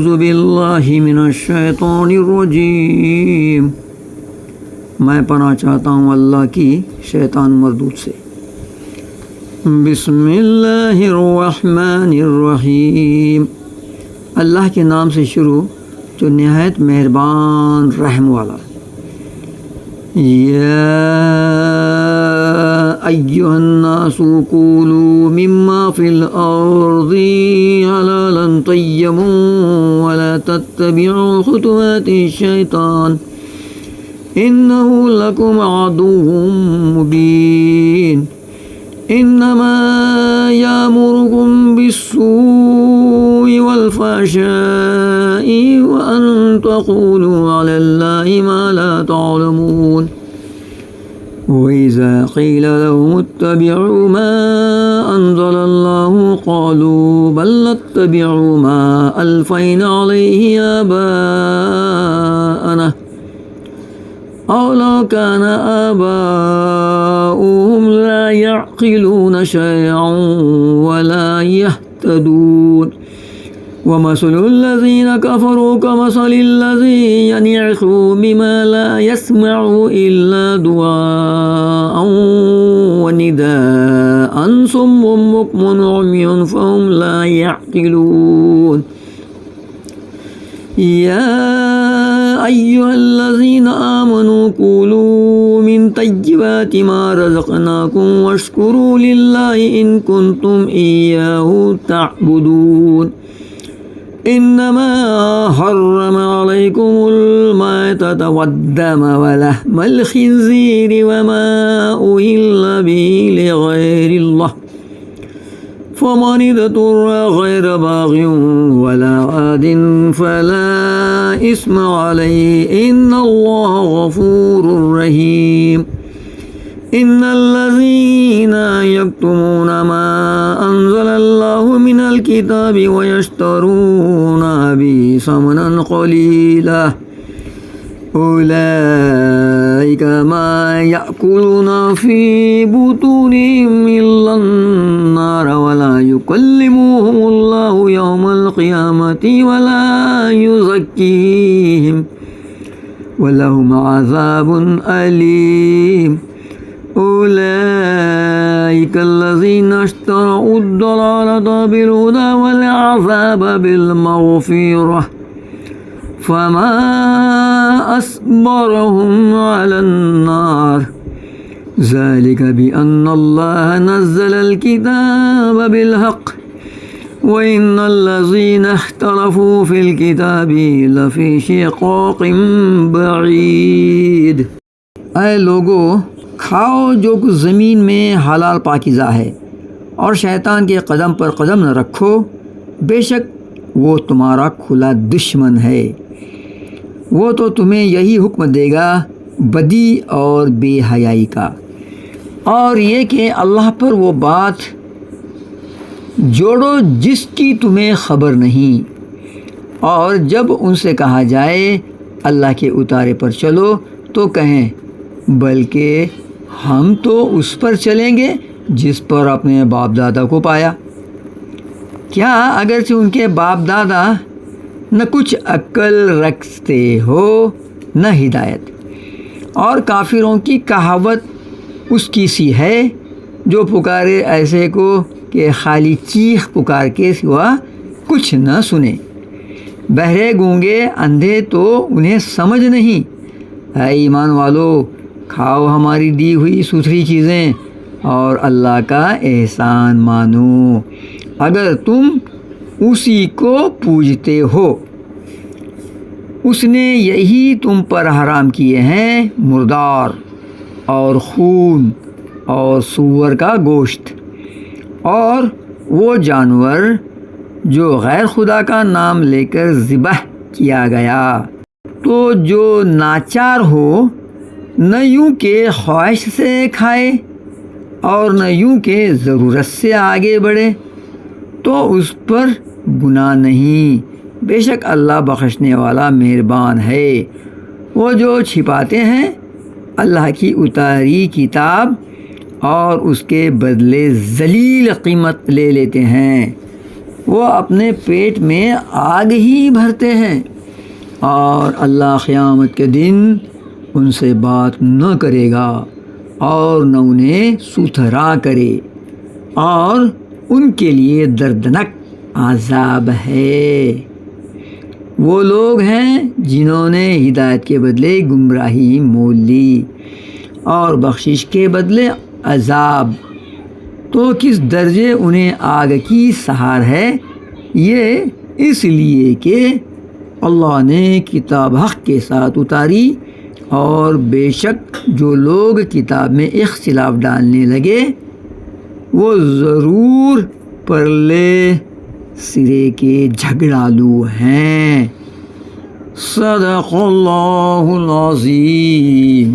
اعوذ باللہ من الشیطان الرجیم، میں پناہ چاہتا ہوں اللہ کی شیطان مردود سے۔ بسم اللہ الرحمن الرحیم، اللہ کے نام سے شروع جو نہایت مہربان رحم والا۔ یا ایھا الناس کولوا مما فی الارض حلالا طیبا ولا تتبعوا خطوات الشیطان انہ لکم عدو مبین، انما یامرکم بالسوء والفحشاء وان تقولوا علی اللہ ما لا تعلمون، وَإِذَا قِيلَ لَهُمُ اتَّبِعُوا مَا أَنزَلَ اللَّهُ قَالُوا بَل نَّتَّبِعُ مَا أَلْفَيْنَا عَلَيْهِ آبَاءَنَا أَوَلَوْ كَانَ آبَاؤُهُمْ لَا يَعْقِلُونَ شَيْئًا وَلَا يَهْتَدُونَ، وَمَثَلُ الَّذِينَ كَفَرُوا كَمَثَلِ الَّذِي يَنْعِقُ بِمَا لَا يَسْمَعُ إِلَّا دُعَاءً وَنِدَاءً صُمٌّ بُكْمٌ عُمْيٌ فَهُمْ لَا يَعْقِلُونَ۔ يَا أَيُّهَا الَّذِينَ آمَنُوا كُلُوا مِن طَيِّبَاتِ مَا رَزَقْنَاكُمْ وَاشْكُرُوا لِلَّهِ إِن كُنتُمْ إِيَّاهُ تَعْبُدُونَ، انما حرم علیکم المیتۃ والدم ولحم الخنزیر وما اہل به لغیر اللہ فمن اضطر غیر باغ ولا عاد فلا اثم علیہ ان اللہ غفور رحیم۔ ان الذین یکتمون ما انزل اللہ من الکتاب ویشترون به ثمنا قلیلا اولئک ما یأکلون فی بطونہم الا النار ولا یکلمهم اللہ یوم القیامۃ ولا یزکیہم ولہم عذاب علیم۔ أولئك الذين اشتروا الضلالة بالهدى والعذاب بالمغفرة فما أصبرهم على النار ذلك بأن الله نزل الكتاب بالحق وإن الذين اختلفوا في الكتاب لفي شقاق بعيد۔ اے لوگو، کھاؤ جو کچھ زمین میں حلال پاکیزہ ہے، اور شیطان کے قدم پر قدم نہ رکھو، بے شک وہ تمہارا کھلا دشمن ہے۔ وہ تو تمہیں یہی حکم دے گا بدی اور بے حیائی کا، اور یہ کہ اللہ پر وہ بات جوڑو جس کی تمہیں خبر نہیں، اور جب ان سے کہا جائے اللہ کے اتارے پر چلو تو کہیں بلکہ ہم تو اس پر چلیں گے جس پر اپنے باپ دادا کو پایا۔ کیا اگرچہ ان کے باپ دادا نہ کچھ عقل رکھتے ہو نہ ہدایت، اور کافروں کی کہاوت اس کی سی ہے جو پکارے ایسے کو کہ خالی چیخ پکار کے سوا کچھ نہ سنے، بہرے گونگے اندھے تو انہیں سمجھ نہیں۔ اے ایمان والو، کھاؤ ہماری دی ہوئی ستھری چیزیں اور اللہ کا احسان مانو اگر تم اسی کو پوجتے ہو۔ اس نے یہی تم پر حرام کیے ہیں مردار اور خون اور سور کا گوشت اور وہ جانور جو غیر خدا کا نام لے کر ذبح کیا گیا، تو جو ناچار ہو نہ یوں کہ خواہش سے کھائے اور نہ یوں کہ ضرورت سے آگے بڑھے تو اس پر گناہ نہیں، بے شک اللہ بخشنے والا مہربان ہے۔ وہ جو چھپاتے ہیں اللہ کی اتاری کتاب اور اس کے بدلے ذلیل قیمت لے لیتے ہیں، وہ اپنے پیٹ میں آگ ہی بھرتے ہیں، اور اللہ قیامت کے دن ان سے بات نہ کرے گا اور نہ انہیں ستھرا کرے، اور ان کے لیے دردناک عذاب ہے۔ وہ لوگ ہیں جنہوں نے ہدایت کے بدلے گمراہی مول لی اور بخشش کے بدلے عذاب، تو کس درجے انہیں آگ کی سہار ہے۔ یہ اس لیے کہ اللہ نے کتاب حق کے ساتھ اتاری، اور بے شک جو لوگ کتاب میں اختلاف ڈالنے لگے وہ ضرور پرلے سرے کے جھگڑالو ہیں۔ صدق اللہ العظیم۔